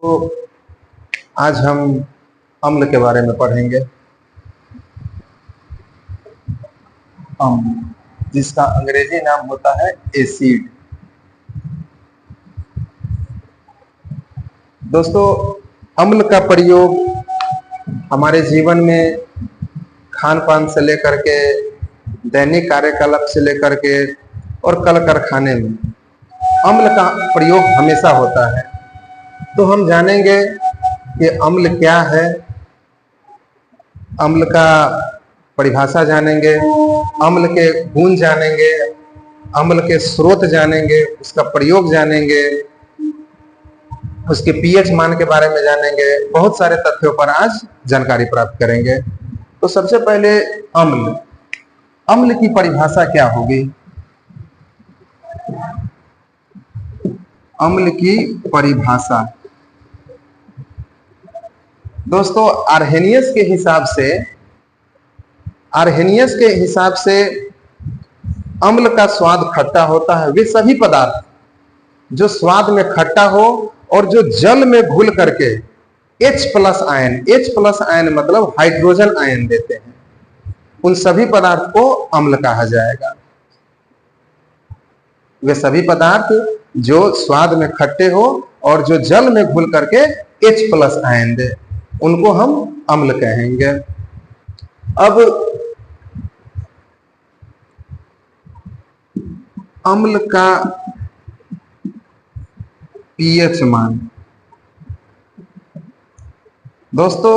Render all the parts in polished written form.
तो आज हम अम्ल के बारे में पढ़ेंगे। अम्ल, जिसका अंग्रेजी नाम होता है एसिड। दोस्तों, अम्ल का प्रयोग हमारे जीवन में खान पान से लेकर के, दैनिक कार्यकलाप से लेकर के और कल कारखाने में अम्ल का प्रयोग हमेशा होता है। तो हम जानेंगे कि अम्ल क्या है, अम्ल का परिभाषा जानेंगे, अम्ल के गुण जानेंगे, अम्ल के स्रोत जानेंगे, उसका प्रयोग जानेंगे, उसके पीएच मान के बारे में जानेंगे। बहुत सारे तथ्यों पर आज जानकारी प्राप्त करेंगे। तो सबसे पहले अम्ल, अम्ल की परिभाषा क्या होगी? अम्ल की परिभाषा दोस्तों, आर्हेनियस के हिसाब से अम्ल का स्वाद खट्टा होता है। वे सभी पदार्थ जो स्वाद में खट्टा हो और जो जल में घुल करके H+ आयन मतलब हाइड्रोजन आयन देते हैं, उन सभी पदार्थ को अम्ल कहा जाएगा। वे सभी पदार्थ जो स्वाद में खट्टे हो और जो जल में घुल करके H+ आयन दे, उनको हम अम्ल कहेंगे। अब अम्ल का पीएच मान, दोस्तों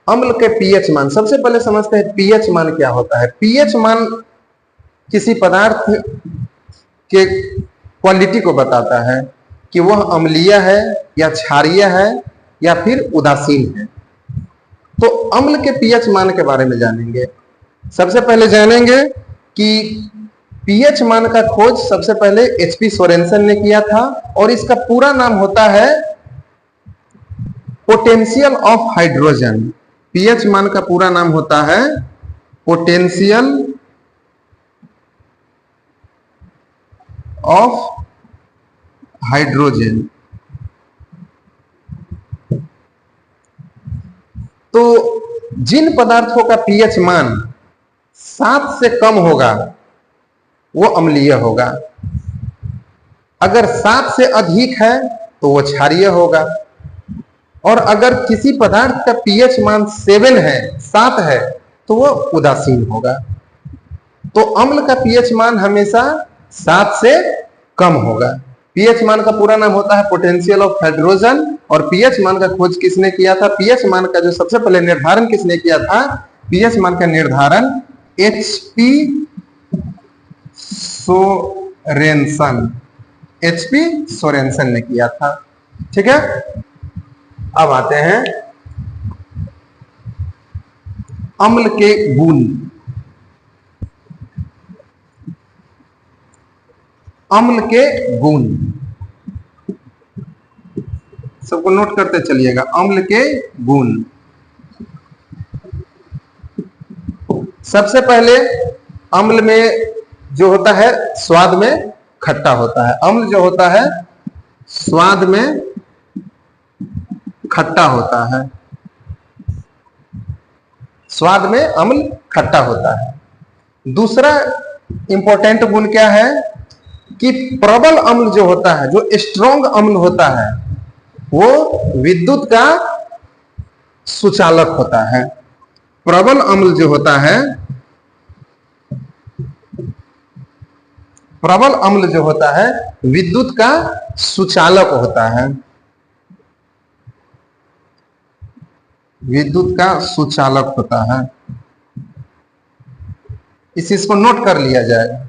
अम्ल के पीएच मान, सबसे पहले समझते हैं पीएच मान क्या होता है। पीएच मान किसी पदार्थ के क्वालिटी को बताता है कि वह अम्लीय है या क्षारीय है या फिर उदासीन है। तो अम्ल के पीएच मान के बारे में जानेंगे। सबसे पहले जानेंगे कि पीएच मान का खोज सबसे पहले एचपी सोरेनसन ने किया था और इसका पूरा नाम होता है पोटेंशियल ऑफ हाइड्रोजन। पीएच मान का पूरा नाम होता है पोटेंशियल ऑफ हाइड्रोजन। तो जिन पदार्थों का पीएच मान 7 से कम होगा वो अम्लीय होगा, अगर 7 से अधिक है तो वो क्षारीय होगा, और अगर किसी पदार्थ का पीएच मान 7 है तो वो उदासीन होगा। तो अम्ल का पीएच मान हमेशा 7 से कम होगा। पीएच मान का पूरा नाम होता है पोटेंशियल ऑफ हाइड्रोजन। और पीएच मान का खोज किसने किया था? पीएच मान का जो सबसे पहले निर्धारण किसने किया था? पीएच मान का निर्धारण एचपी सोरेनसन ने किया था। ठीक है, अब आते हैं अम्ल के गुण। अम्ल के गुण सबको नोट करते चलिएगा। अम्ल के गुण, सबसे पहले अम्ल में जो होता है स्वाद में खट्टा होता है। अम्ल जो होता है स्वाद में खट्टा होता है। स्वाद में अम्ल खट्टा होता है। दूसरा इंपॉर्टेंट गुण क्या है कि प्रबल अम्ल जो होता है, जो स्ट्रॉन्ग अम्ल होता है, वो विद्युत का सुचालक होता है। प्रबल अम्ल जो होता है, प्रबल अम्ल जो होता है विद्युत का सुचालक होता है। विद्युत का सुचालक होता है। इस चीज को नोट कर लिया जाए।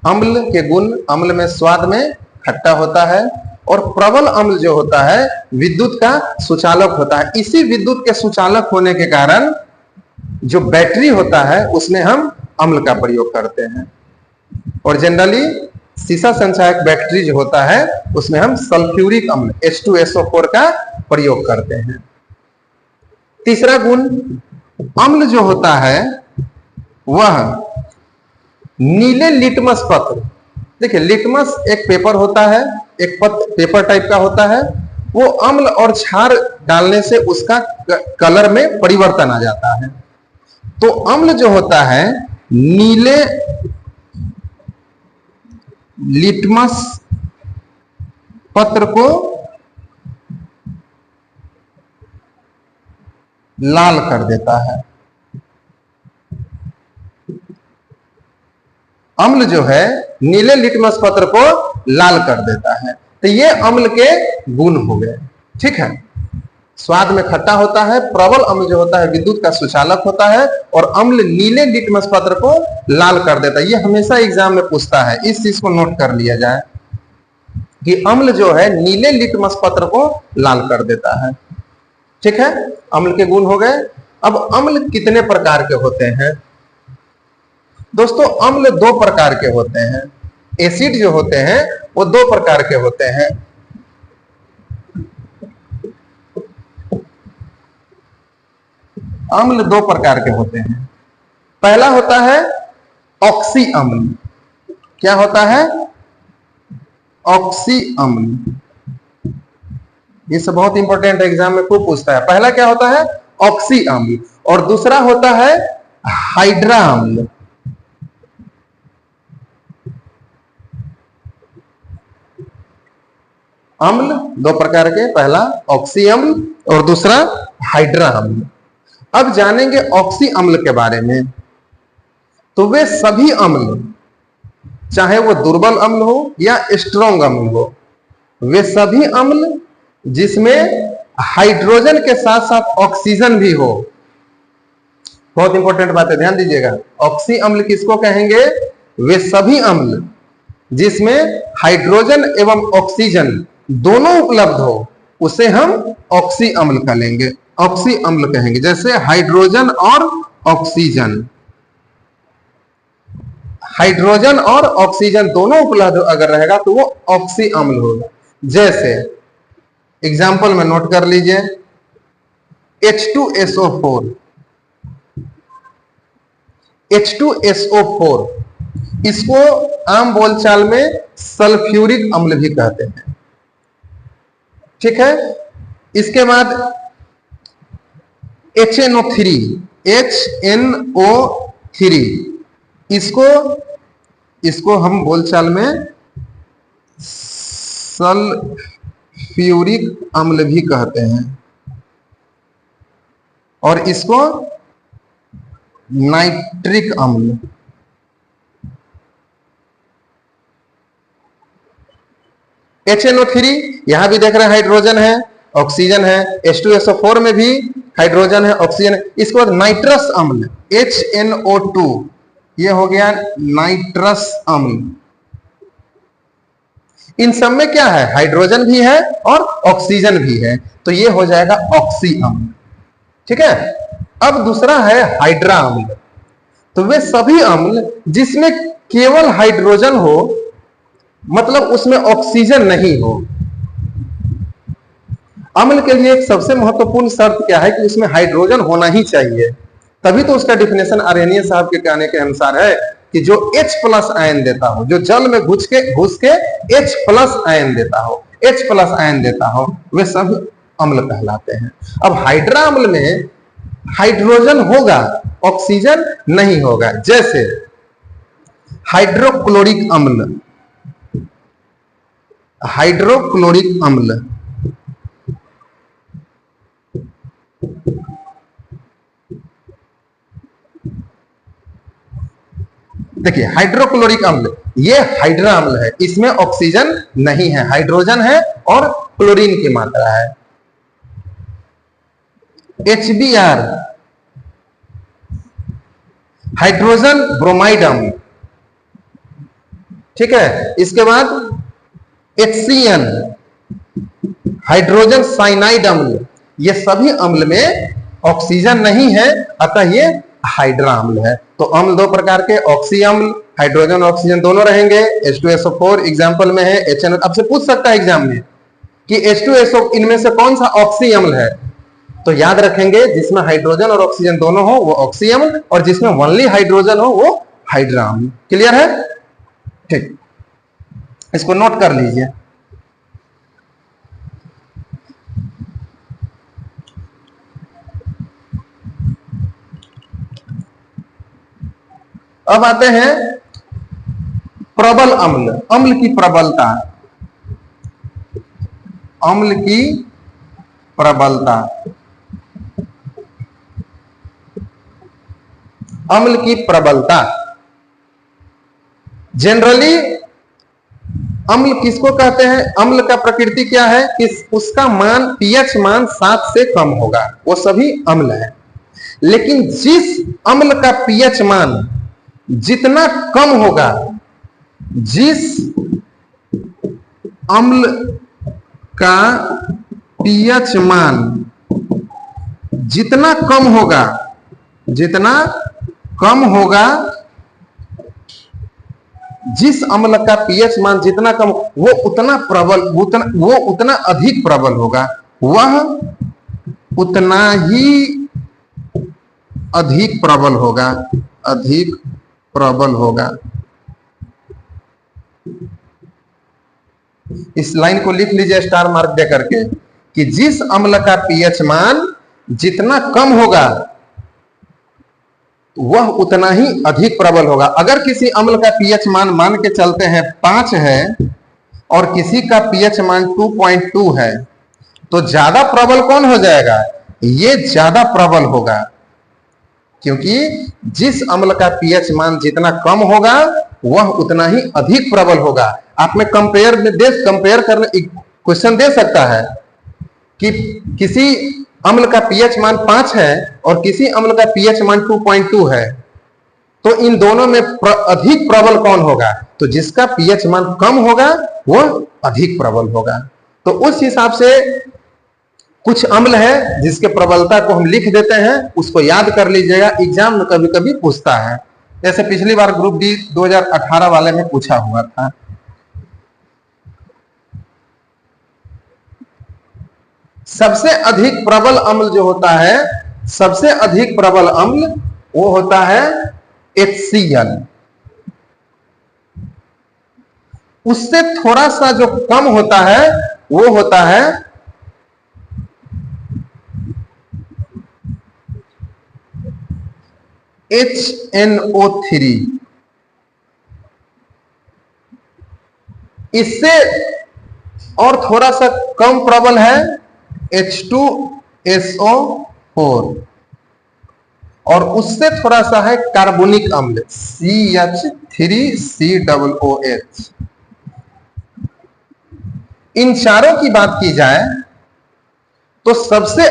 अम्ल के गुण, अम्ल में स्वाद में खट्टा होता है और प्रबल अम्ल जो होता है विद्युत का सुचालक होता है। इसी विद्युत के सुचालक होने के कारण जो बैटरी होता है उसमें हम अम्ल का प्रयोग करते हैं। और जनरली सीसा संचायक बैटरी जो होता है उसमें हम सल्फ्यूरिक अम्ल H2SO4 का प्रयोग करते हैं। तीसरा गुण, अम्ल जो होता है वह नीले लिटमस पत्र, देखिए लिटमस एक पेपर होता है एक पेपर टाइप का होता है, वो अम्ल और क्षार डालने से उसका कलर में परिवर्तन आ जाता है। तो अम्ल जो होता है नीले लिटमस पत्र को लाल कर देता है। अम्ल जो है नीले लिटमस पत्र को लाल कर देता है। तो ये अम्ल के गुण हो गए। ठीक है, स्वाद में खट्टा होता है, प्रबल अम्ल जो होता है विद्युत का सुचालक होता है, और अम्ल नीले लिटमस पत्र को लाल कर देता है। ये हमेशा एग्जाम में पूछता है, इस चीज को नोट कर लिया जाए कि अम्ल जो है नीले लिटमस पत्र को लाल कर देता है। ठीक है, अम्ल के गुण हो गए। अब अम्ल कितने प्रकार के होते हैं? दोस्तों अम्ल दो प्रकार के होते हैं। एसिड जो होते हैं वो दो प्रकार के होते हैं। अम्ल दो प्रकार के होते हैं। पहला होता है ऑक्सी अम्ल। क्या होता है? ऑक्सी अम्ल। ये सब बहुत इंपॉर्टेंट एग्जाम में खूब पूछता है। पहला क्या होता है? ऑक्सी अम्ल। और दूसरा होता है हाइड्रा अम्ल। अम्ल दो प्रकार के, पहला ऑक्सी अम्ल और दूसरा हाइड्रा अम्ल। अब जानेंगे ऑक्सी अम्ल के बारे में। तो वे सभी अम्ल, चाहे वो दुर्बल अम्ल हो या स्ट्रॉन्ग अम्ल हो, वे सभी अम्ल जिसमें हाइड्रोजन के साथ साथ ऑक्सीजन भी हो। बहुत इंपॉर्टेंट बात है, ध्यान दीजिएगा। ऑक्सी अम्ल किसको कहेंगे? वे सभी अम्ल जिसमें हाइड्रोजन एवं ऑक्सीजन दोनों उपलब्ध हो, उसे हम ऑक्सी अम्ल कहेंगे, ऑक्सी अम्ल कहेंगे। जैसे हाइड्रोजन और ऑक्सीजन, हाइड्रोजन और ऑक्सीजन दोनों उपलब्ध अगर रहेगा तो वो ऑक्सी अम्ल होगा। जैसे एग्जाम्पल में नोट कर लीजिए, H2SO4, H2SO4 इसको आम बोलचाल में सल्फ्यूरिक अम्ल भी कहते हैं। ठीक है, इसके बाद HNO3, HNO3 इसको हम बोलचाल में सल्फ्यूरिक अम्ल भी कहते हैं, और इसको नाइट्रिक अम्ल। HNO3 यहां भी देख रहे हैं हाइड्रोजन है, ऑक्सीजन है। H2SO4 में भी हाइड्रोजन है, ऑक्सीजन है। इसके बाद नाइट्रस अम्ल HNO2, ये हो गया नाइट्रस अम्ल। इन सब में क्या है? हाइड्रोजन भी है और ऑक्सीजन भी है, तो ये हो जाएगा ऑक्सी अम्ल। ठीक है, अब दूसरा है हाइड्रा अम्ल। तो वे सभी अम्ल जिसमें केवल हाइड्रोजन हो, मतलब उसमें ऑक्सीजन नहीं हो। अम्ल के लिए एक सबसे महत्वपूर्ण शर्त क्या है कि उसमें हाइड्रोजन होना ही चाहिए, तभी तो उसका डिफिनेशन आर्यनीय साहब के कहने के अनुसार है कि जो H+ आयन देता हो, जो जल में घुस के H+ आयन देता हो, H+ आयन देता हो, वे सब अम्ल कहलाते हैं। अब हाइड्रा अम्ल में हाइड्रोजन होगा, ऑक्सीजन नहीं होगा। जैसे हाइड्रोक्लोरिक अम्ल, हाइड्रोक्लोरिक अम्ल देखिए, हाइड्रोक्लोरिक अम्ल ये हाइड्रा अम्ल है, इसमें ऑक्सीजन नहीं है, हाइड्रोजन है और क्लोरीन की मात्रा है। HBr हाइड्रोजन ब्रोमाइड अम्ल। ठीक है, इसके बाद HCN हाइड्रोजन साइनाइड अम्ल। ये सभी अम्ल में ऑक्सीजन नहीं है, अतः ये हाइड्रा अम्ल है। तो अम्ल दो प्रकार के, ऑक्सी अम्ल, हाइड्रोजन और ऑक्सीजन दोनों रहेंगे। H2SO4 एग्जाम्पल में है, HNO। अब से पूछ सकता है एग्जाम में कि H2SO इनमें से कौन सा ऑक्सी अम्ल है, तो याद रखेंगे जिसमें हाइड्रोजन और ऑक्सीजन दोनों हो वो ऑक्सी अम्ल, और जिसमें ओनली हाइड्रोजन हो वो हाइड्रा अम्ल। क्लियर है? ठीक, इसको नोट कर लीजिए। अब आते हैं प्रबल अम्ल, अम्ल की प्रबलता, अम्ल की प्रबलता, अम्ल की प्रबलता। जनरली अम्ल किसको कहते हैं? अम्ल का प्रकृति क्या है कि उसका मान पीएच मान 7 से कम होगा, वो सभी अम्ल है। लेकिन जिस अम्ल का पीएच मान जितना कम होगा, जिस अम्ल का पीएच मान जितना कम होगा, जितना कम होगा, जिस अम्ल का पीएच मान जितना कम, वो उतना प्रबल, वो उतना अधिक प्रबल होगा, वह उतना ही अधिक प्रबल होगा, अधिक प्रबल होगा। इस लाइन को लिख लीजिए स्टार मार्क दे करके कि जिस अम्ल का पीएच मान जितना कम होगा, वह उतना ही अधिक प्रबल होगा। अगर किसी अम्ल का पीएच मान के चलते हैं 5 है और किसी का पीएच मान 2.2 है, तो ज्यादा प्रबल कौन हो जाएगा? ये ज्यादा प्रबल होगा, क्योंकि जिस अम्ल का पीएच मान जितना कम होगा, वह उतना ही अधिक प्रबल होगा। आप में कंपेयर करने क्वेश्चन दे सकता है कि किसी अम्ल का पीएच मान 5 है और किसी अम्ल का पीएच मान 2.2 है, तो इन दोनों में अधिक प्रबल कौन होगा? तो जिसका पीएच मान कम होगा वह अधिक प्रबल होगा। तो उस हिसाब से कुछ अम्ल है जिसके प्रबलता को हम लिख देते हैं, उसको याद कर लीजिएगा, एग्जाम में कभी कभी पूछता है। जैसे पिछली बार ग्रुप डी 2018 वाले में पूछा हुआ था। सबसे अधिक प्रबल अम्ल जो होता है, सबसे अधिक प्रबल अम्ल वो होता है HCl। उससे थोड़ा सा जो कम होता है वो होता है HNO3। इससे और थोड़ा सा कम प्रबल है H2SO4, और उससे थोड़ा सा है कार्बोनिक अम्ल CH3COOH। इन चारों की बात की जाए तो सबसे,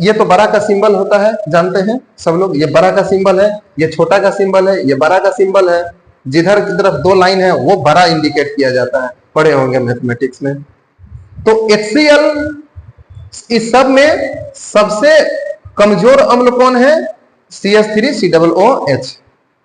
ये तो बड़ा का सिंबल होता है, जानते हैं सब लोग, ये बड़ा का सिंबल है, ये छोटा का सिंबल है, ये बड़ा का सिंबल है। जिधर की तरफ 2 लाइन है वो बड़ा इंडिकेट किया जाता है, पढ़े होंगे मैथमेटिक्स में। तो HCl इस सब में सबसे कमजोर अम्ल कौन है? CH3COOH,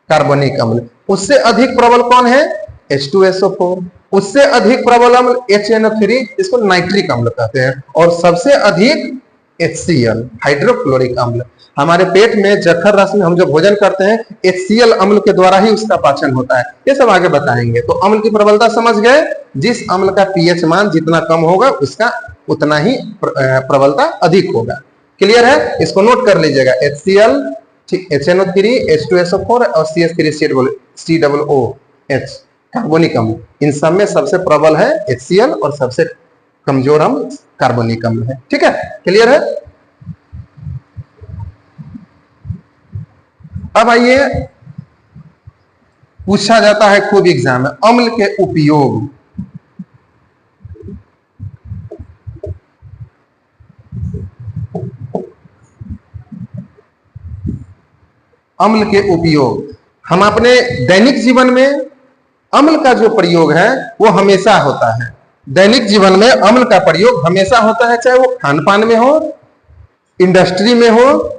कार्बनिक अम्ल। उससे अधिक प्रबल कौन है? H2SO4। उससे अधिक प्रबल अम्ल HNO3, इसको नाइट्रिक अम्ल कहते हैं। और सबसे अधिक HCl, हाइड्रोक्लोरिक अम्ल। हमारे पेट में जठर रस में हम जो भोजन करते हैं, HCl अम्ल के द्वारा ही उसका पाचन होता है। ये सब आगे बताएंगे। तो अम्ल की प्रबलता समझ गए, जिस अम्ल का पीएच मान जितना कम होगा उसका उतना ही प्रबलता अधिक होगा। क्लियर है? इसको नोट कर लीजिएगा, HCl, HNO3, H2SO4 और CH3COOH, कार्बनिक अम्ल। इन सब में सबसे प्रबल है HCl और सबसे कमजोर अम्ल कार्बनिक अम्ल है। ठीक है? क्लियर है? अब आइए, पूछा जाता है खूब एग्जाम में, अम्ल के उपयोग। अम्ल के उपयोग, हम अपने दैनिक जीवन में अम्ल का जो प्रयोग है वो हमेशा होता है। दैनिक जीवन में अम्ल का प्रयोग हमेशा होता है, चाहे वो खान पान में हो, इंडस्ट्री में हो,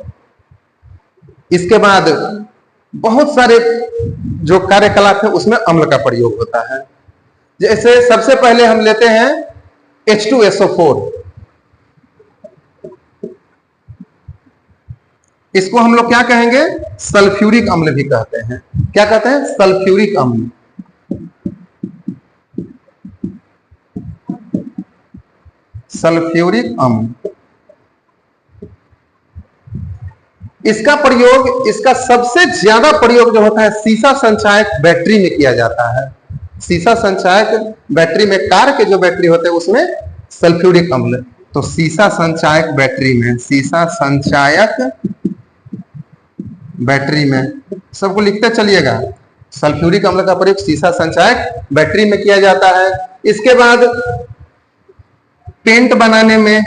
इसके बाद बहुत सारे जो कार्यकलाप है उसमें अम्ल का प्रयोग होता है। जैसे सबसे पहले हम लेते हैं H2SO4। इसको हम लोग क्या कहेंगे? सल्फ्यूरिक अम्ल भी कहते हैं। क्या कहते हैं? सल्फ्यूरिक अम्ल। सल्फ्यूरिक अम्ल। इसका प्रयोग, इसका सबसे ज्यादा प्रयोग जो होता है सीसा संचायक बैटरी में किया जाता है। सीसा संचायक बैटरी में, कार के जो बैटरी होते हैं उसमें सल्फ्यूरिक अम्ल, तो सीसा संचायक बैटरी में, सीसा संचायक बैटरी में, सबको लिखते चलिएगा, सल्फ्यूरिक अम्ल का प्रयोग सीसा संचायक बैटरी में किया जाता है। इसके बाद पेंट बनाने में,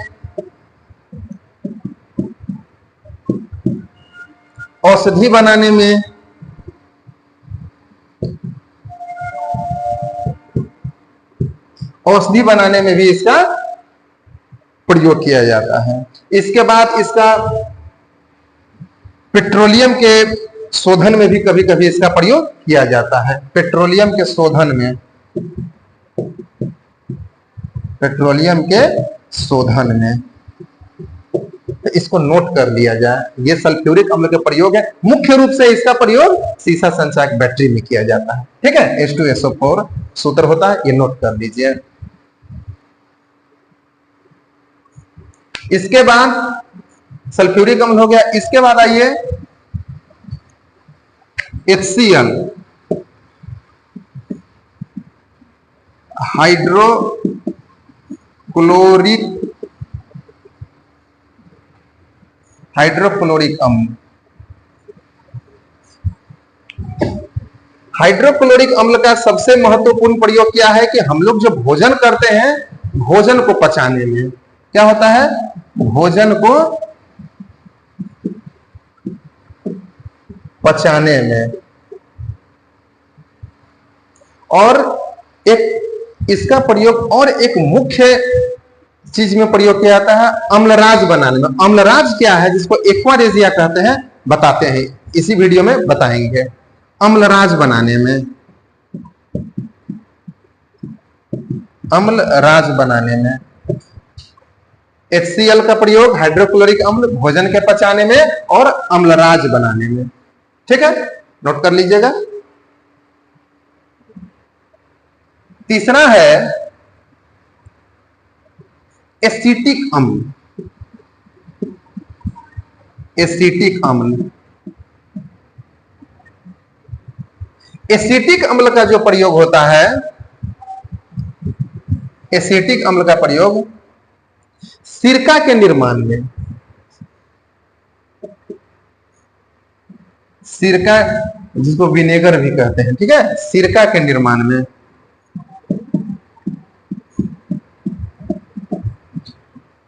औषधि बनाने में, औषधि बनाने में भी इसका प्रयोग किया जाता है। इसके बाद इसका पेट्रोलियम के शोधन में भी कभी कभी इसका प्रयोग किया जाता है। पेट्रोलियम के शोधन में, पेट्रोलियम के शोधन में, तो इसको नोट कर लिया जाए। ये सल्फ्यूरिक अम्ल के प्रयोग है, मुख्य रूप से इसका प्रयोग सीसा संचायक बैटरी में किया जाता है। ठीक है, H2SO4 सूत्र होता है, ये नोट कर लीजिए। इसके बाद सल्फ्यूरिक अम्ल हो गया। इसके बाद आइए HCl, हाइड्रोक्लोरिक अम्ल। हाइड्रोक्लोरिक अम्ल का सबसे महत्वपूर्ण प्रयोग क्या है कि हम लोग जो भोजन करते हैं, भोजन को पचाने में क्या होता है, भोजन को पचाने में, और एक इसका प्रयोग और एक मुख्य चीज में प्रयोग किया जाता है अम्लराज बनाने में। अम्लराज क्या है, जिसको एक्वारेजिया कहते हैं, बताते हैं, इसी वीडियो में बताएंगे। अम्लराज बनाने में, अम्लराज बनाने में HCl का प्रयोग हाइड्रोक्लोरिक अम्ल भोजन के पचाने में और अम्लराज बनाने में। ठीक है, नोट कर लीजिएगा। तीसरा है एसिटिक अम्ल। एसिटिक अम्ल, एसिटिक अम्ल का जो प्रयोग होता है, एसिटिक अम्ल का प्रयोग सिरका के निर्माण में, सिरका जिसको विनेगर भी कहते हैं, ठीक है, सिरका के निर्माण में।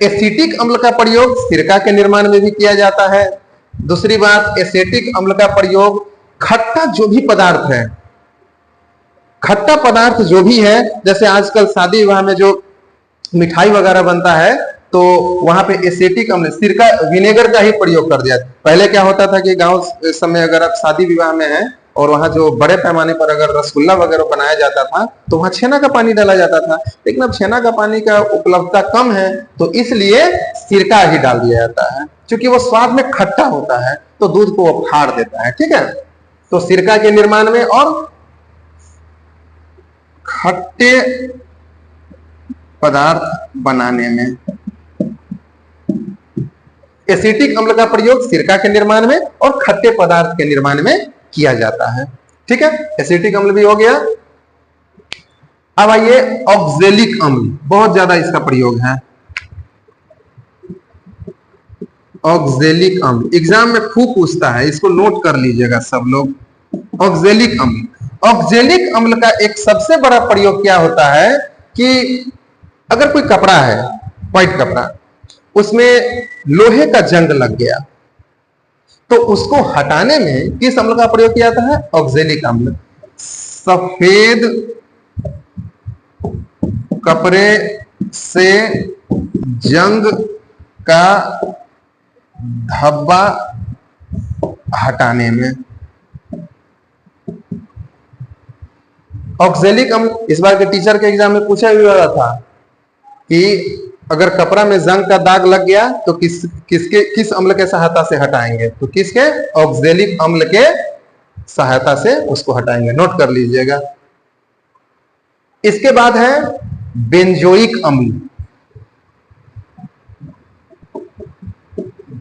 एसिटिक अम्ल का प्रयोग सिरका के निर्माण में भी किया जाता है। दूसरी बात, एसिटिक अम्ल का प्रयोग खट्टा जो भी पदार्थ है, खट्टा पदार्थ जो भी है, जैसे आजकल शादी विवाह में जो मिठाई वगैरह बनता है, तो वहां पे एसिटिक अम्ल, सिरका, विनेगर का ही प्रयोग कर दिया। पहले क्या होता था कि गांव समय अगर आप शादी विवाह में हैं और वहां जो बड़े पैमाने पर अगर रसगुल्ला वगैरह बनाया जाता था, तो वहां छेना का पानी डाला जाता था। लेकिन अब छेना का पानी का उपलब्धता कम है, तो इसलिए सिरका ही डाल दिया जाता है, क्योंकि वो स्वाद में खट्टा होता है, तो दूध को वो फाड़ देता है। ठीक है, तो सिरका के निर्माण में और खट्टे पदार्थ बनाने में एसिटिक अम्ल का प्रयोग सिरका के निर्माण में और खट्टे पदार्थ के निर्माण में किया जाता है। ठीक है, एसिटिक अम्ल भी हो गया। अब आइए ऑक्जेलिक अम्ल, बहुत ज्यादा इसका प्रयोग है। ऑक्जेलिक अम्ल एग्जाम में खूब पूछता है, इसको नोट कर लीजिएगा सब लोग। ऑक्जेलिक अम्ल, ऑक्जेलिक अम्ल का एक सबसे बड़ा प्रयोग क्या होता है कि अगर कोई कपड़ा है, व्हाइट कपड़ा, उसमें लोहे का जंग लग गया, तो उसको हटाने में किस अम्ल का प्रयोग किया जाता है, ऑक्जेलिक अम्ल। सफेद कपड़े से जंग का धब्बा हटाने में ऑक्जेलिक अम्ल, इस बार के टीचर के एग्जाम में पूछा भी हुआ था कि अगर कपड़ा में जंग का दाग लग गया तो किस अम्ल के सहायता से हटाएंगे, तो किसके, ऑक्जेलिक अम्ल के सहायता से उसको हटाएंगे। नोट कर लीजिएगा। इसके बाद है बेंजोइक अम्ल।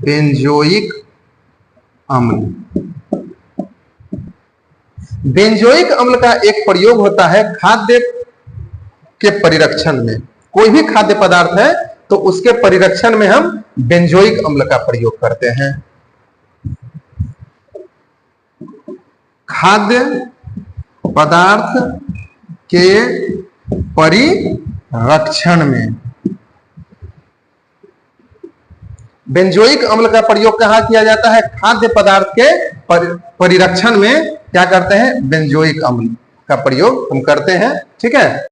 बेंजोइक अम्ल। बेंजोइक अम्ल का एक प्रयोग होता है खाद्य के परिरक्षण में। कोई भी खाद्य पदार्थ है तो उसके परिरक्षण में हम बेंजोइक अम्ल का प्रयोग करते हैं। खाद्य पदार्थ के परिरक्षण में बेंजोइक अम्ल का प्रयोग कहां किया जाता है? खाद्य पदार्थ के परिरक्षण में क्या करते हैं? बेंजोइक अम्ल का प्रयोग हम करते हैं। ठीक है।